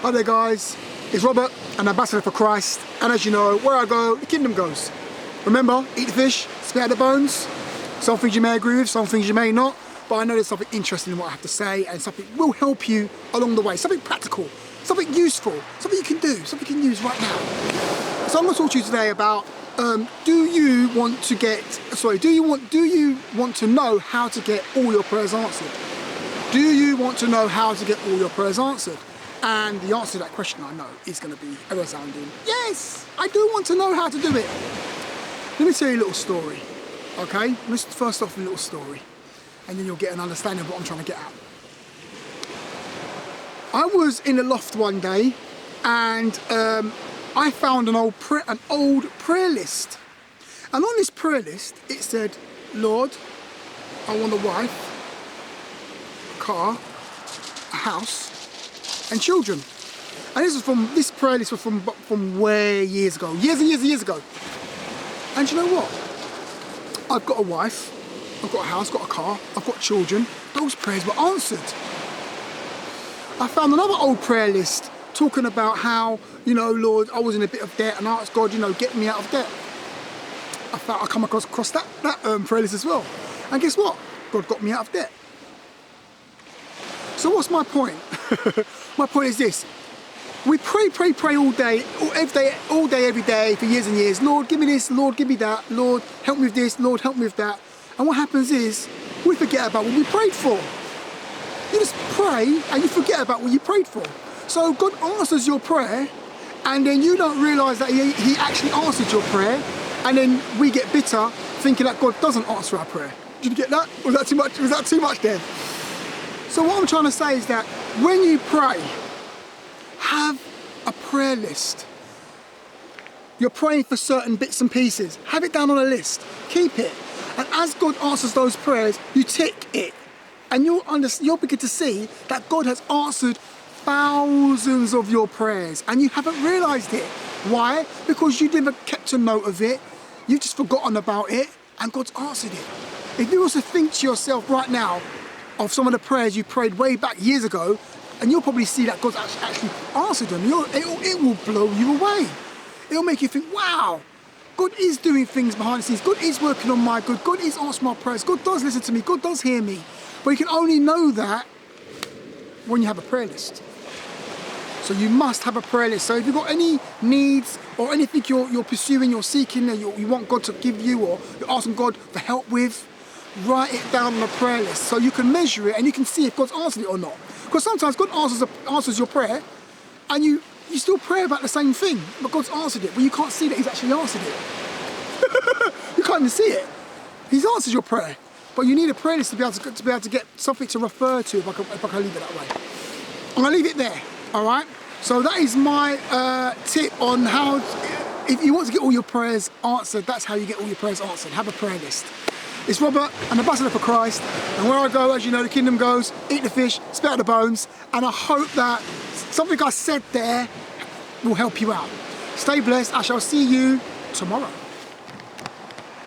Hi there guys, it's Robert, an ambassador for Christ, and as you know, where I go, the kingdom goes. Remember, eat the fish, spit out the bones. Some things you may agree with, some things you may not, but I know there's something interesting in what I have to say, and something will help you along the way, something practical, something useful, something you can do, something you can use right now. So I'm going to talk to you today about, do you want to know how to get all your prayers answered? Do you want to know how to get all your prayers answered? And the answer to that question, I know, is going to be a resounding yes, I do want to know how to do it. Let me tell you a little story, okay? Let's first off a little story, and then you'll get an understanding of what I'm trying to get at. I was in the loft one day, and I found an old prayer list. And on this prayer list, it said, Lord, I want a wife, a car, a house, and children. And this prayer list was from way years ago, years and years ago. And you know what? I've got a wife, I've got a house, got a car, I've got children. Those prayers were answered. I found another old prayer list talking about how, you know, Lord, I was in a bit of debt and I asked God, you know, get me out of debt. I thought I come across that prayer list as well. And guess what? God got me out of debt. So what's my point? My point is this. We pray all day, every day for years and years. Lord, give me this. Lord, give me that. Lord, help me with this. Lord, help me with that. And what happens is we forget about what we prayed for. You just pray and you forget about what you prayed for. So God answers your prayer and then you don't realise that he actually answered your prayer, and then we get bitter thinking that God doesn't answer our prayer. Did you get that? Was that too much? Was that too much then? So what I'm trying to say is that when you pray, have a prayer list. You're praying for certain bits and pieces. Have it down on a list. Keep it. And as God answers those prayers, you tick it. And you'll begin to see that God has answered thousands of your prayers and you haven't realised it. Why? Because you never kept a note of it. You've just forgotten about it and God's answered it. If you also think to yourself right now of some of the prayers you prayed way back years ago, and you'll probably see that God's actually answered them. It will blow you away. It'll make you think, wow, God is doing things behind the scenes. God is working on my good. God is answering my prayers. God does listen to me. God does hear me. But you can only know that when you have a prayer list. So you must have a prayer list. So if you've got any needs or anything you're pursuing, you're seeking, and you want God to give you, or you're asking God for help with, write it down on a prayer list so you can measure it and you can see if God's answered it or not. Because sometimes God answers your prayer and you still pray about the same thing, but God's answered it, but you can't see that He's actually answered it. You can't even see it. He's answered your prayer, but you need a prayer list to be able to get something to refer to, if I can leave it that way. I'm going to leave it there, all right? So that is my tip on how, if you want to get all your prayers answered, that's how you get all your prayers answered. Have a prayer list. It's Robert, an ambassador for Christ, and where I go, as you know, the kingdom goes, eat the fish, spit out the bones, and I hope that something I said there will help you out. Stay blessed. I shall see you tomorrow.